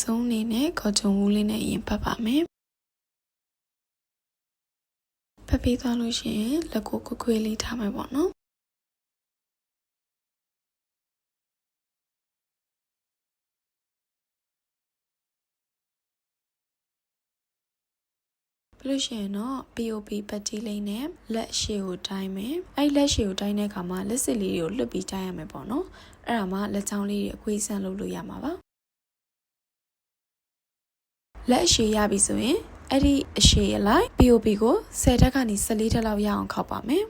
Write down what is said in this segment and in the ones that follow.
ဆုံးအနေနဲ့ခေါ်ချုံဝူးလေးနဲ့ရင်ပတ်ပါမယ်ဖက်ပြီးသွားလို့ရှိရင်လက်ကိုခွေးလေးထားမယ်ပေါ့နော်လို့ရှိရင်တော့ POP ပတ်တီးလေးနဲ့လက်ရှည်ကိုတိုင်းမယ်အဲ့လက်ရှည်ကိုတိုင်းတဲ့အခါမှာလက်စစ်လေးတွေကိုလွတ်ပြီးတိုင်းရမယ်ပေါ့နော်အဲ့ဒါမှလက်ချောင်းလေးတွေအခွေးဆန်းလုပ်လို့ရမှာပါလက်အရှည်ရပြီဆိုရင်အဲ့ဒီအရှည်အလိုက် POP ကို10တက်ကနေ14တက်လောက်ရအောင်ခောက်ပါမယ်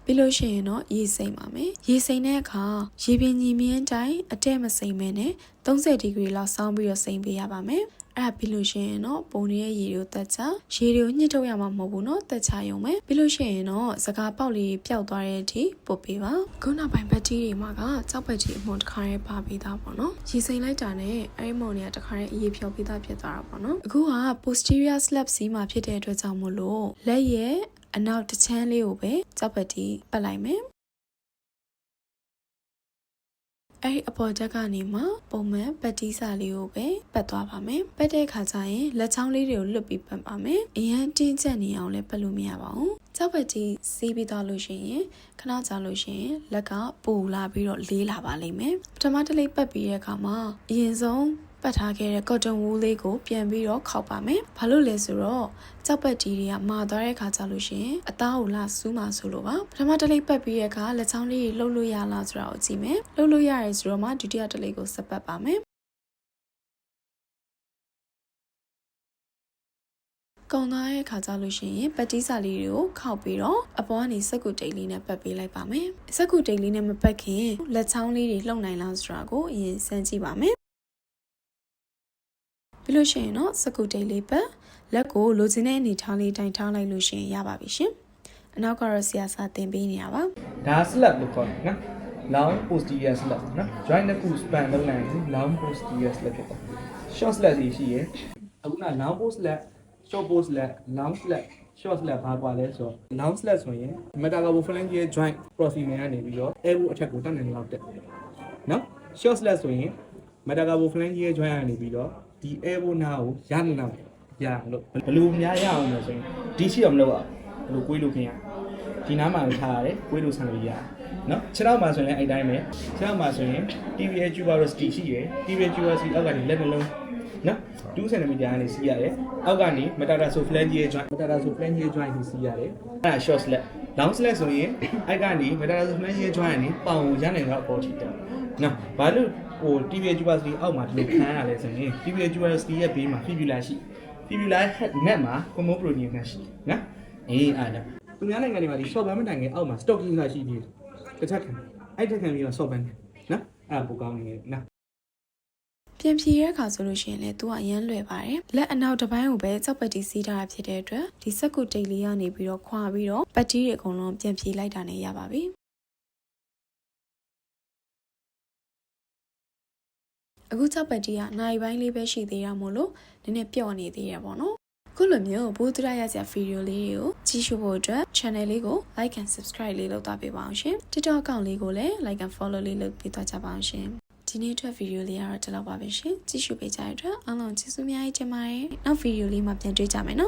ပြီးလို့ရှိရင်တော့ရေစိမ့်ပါမယ်ရေစိမ့်တဲ့အခါရေပြင်ညီမြန်းတိုင်းအတဲမစိမ့်မဲနဲ့30ဒီဂရီလောက်စောင်းပြီးတော့စိမ့်ပေးရပါမယ်အဲ့ပြီးလို့ရှိရင်တော့ပုံရဲ့ရေတွေကိုတက်ချရေတွေကိုညှစ်ထုတ်ရမှာမဟုတ်ဘူးเนาะတက်ချရုံပဲပြီးလို့ရှိရင်တော့စကားပေါက်လေးပျောက်သွားတဲ့အထိပုတ်ပေးပါခုနောက်ပိုင်းဘက်တီတွေမှာကကြောက်ဘက်တီအမွန်တစ်ခါရဲပါပေးသားပေါ့နော်ရေစိမ့်လိုက်တာနဲ့အဲ့မွန်တွေကတစ်ခါရဲအေးဖြောပေးသားဖြစ်သွားတာပေါ့နော်အခုက posterior slab C မှာဖြစ်တဲ့အတွက်ကြောင့်မို့လို့လက်ရဲ့အနောက်တစ်ချမ်းလေးကိုပဲကြောက်ဘက်တီပတ်လိုက်မယ်အဲ့အပေါ်ချက်ကနေမှပုံမှန်ပတ်တီးစာလေးကိုပဲပတ်သွားပါမယ်ပတ်တဲ့အခါကျရင်လက်ချောင်းလေးတွေကိုလွတ်ပြီးပတ်ပါမယ်အရင်တင်းကျပ်နေအောင်လည်းပတ်လို့မရပါဘူးကြောက်ပတ်တီးစီးပြီးသွားလို့ရှိရင်ခဏကြာလို့ရှိရင်လက်ကပူလာပြီးတော့လေးလာပါလိမ့်မယ်ပထမတစ်လေးပတ်ပြီးတဲ့အခါမှာအရင်ဆုံးပတ်ထားခဲ့တဲ့ cotton wool လေးကိုပြန်ပြီးတော့ခောက်ပါမယ်။ဘာလို့လဲဆိုတော့ကြောက်ပတ်တီတွေကမာသွားတဲ့ခါကျလို့ရှိရင်အသားကိုလာစူးမှာဆိုလို့ပါ။ပထမတစ်လေးပတ်ပြီးတဲ့အခါလက်ချောင်းလေးလှုပ်လို့ရလားဆိုတာကိုကြည့်မယ်။လှုပ်လို့ရတယ်ဆိုတော့မှဒုတိယတစ်လေးကိုဆက်ပတ်ပါမယ်။ကုံသွားတဲ့ခါကျလို့ရှိရင်ပတ်တီးစာလေးတွေကိုခောက်ပြီးတော့အပေါ်ကနေစက်ကူတိတ်လေးနဲ့ပတ်ပေးလိုက်ပါမယ်။စက်ကူတိတ်လေးနဲ့မပတ်ခင်လက်ချောင်းလေးတွေလှုပ်နိုင်လားဆိုတာကိုအရင်စမ်းကြည့်ပါမယ်။ပြီးလို့ရှိရင်တော့စကူတိတ်လေးပတ်လက်ကိုလိုချင်တဲ့အနေထားလေးတိုင်းထားလိုက်လို့ရှိရင်ရပါပြီရှင်အနောက်ကတော့ဆရာစာသင်ပေးနေရပါဒါ slab လို့ခေါ်တယ်နော် long posterior slab နော် joint တစ်ခု span လုပ်နိုင်ရင် long posterior slab ဖြစ်တယ် short slab ရှိရဲ့အခုက long post slab short post slab long slab short slab ဘာကွာလဲဆိုတော့ long slab ဆိုရင် metatarsophalangeal joint proximal ကနေပြီးတော့ elbow အထက်ကိုတက်နေလောက်တက်နော် short slab ဆိုရင် metatarsophalangeal joint ကနေပြီးတော့ဒီ elbow နားကိုရနေလောက်ရလို့ဘယ်လိုများရအောင်လဲဆိုရင်ဒီရှိအောင်မလုပ်အောင်ဘယ်လိုကွေးလို့ခင်ရဒီနားမှာထားရတယ်ကွေးလို့ဆန်လို့ရနော်ခြေထောက်မှာဆိုရင်အဲ့တိုင်းပဲခြေထောက်မှာဆိုရင် tibial tuberosity ရှိရယ် tibial tuberosity အောက်ကနေလက်နှလုံးနော်2 cm ကနေစီးရတယ်အောက်ကနေ metatarsophalangeal joint ကိုစီးရတယ်အဲ့ဒါ short slab long slab ဆိုရင်အဲ့ကနေ metatarsophalangeal joint ကနေပေါင်ကိုရနိုင်တော့အပေါ်ထိတယ်နော်ဘာလို့ဟို tibial tuberosity အောက်မှာဒီလိုခံရလဲဆိုရင် tibial tuberosity ရဲ့ဘေးမှာ fibula ရှိ fibula head net မှာ common protein နဲ့ရှိနော်အေးအားကြောင့်သူများနိုင်ငံတွေမှာဒီ short band မတိုင်ခင်အောက်မှာ stocking ကရှိသေးတယ်တစ်ချက်ခံအဲ့ထက်ခံပြီးတော့ short band နော်အဲ့ဒါပိုကောင်းနေတယ်နော်ပြန်ဖြေရခါဆိုလို့ရှိရင်လည်းသူကအရန်လွယ်ပါတယ်လက်အနောက်တစ်ပိုင်းကိုပဲကြောက်ပတ်တီးစီးထားတာဖြစ်တဲ့အတွက်ဒီစက်ကူတိတ်လေးကနေပြီးတော့ခွာပြီးတော့ပတ်တီးတွေအကုန်လုံးပြန်ဖြေလိုက်တာနဲ့ရပါပြီအခုကြောက်ပတ်တီးကနိုင်ပိုင်းလေးပဲရှိသေးတာမို့လို့နည်းနည်းပျော့နေသေးရပါတော့ခုလိုမျိုးဘူးတရရစရာဗီဒီယိုလေးတွေကိုကြည့်ရှုဖို့အတွက် channel လေးကို like and subscribe လေးလုပ်သွားပေးပါအောင်ရှင် TikTok account လေးကိုလည်း like and follow လေးလုပ်ပေးသွားကြပါအောင်ရှင်ဒီနေ့အတွက်ဗီဒီယိုလေးကတော့ဒီလောက်ပါပဲရှင်ကြည့်ရှုပေးကြတဲ့အတွက်အားလုံးကျေးဇူးများကြီးတင်ပါတယ်နောက်ဗီဒီယိုလေးမှာပြန်တွေ့ကြမယ်နော်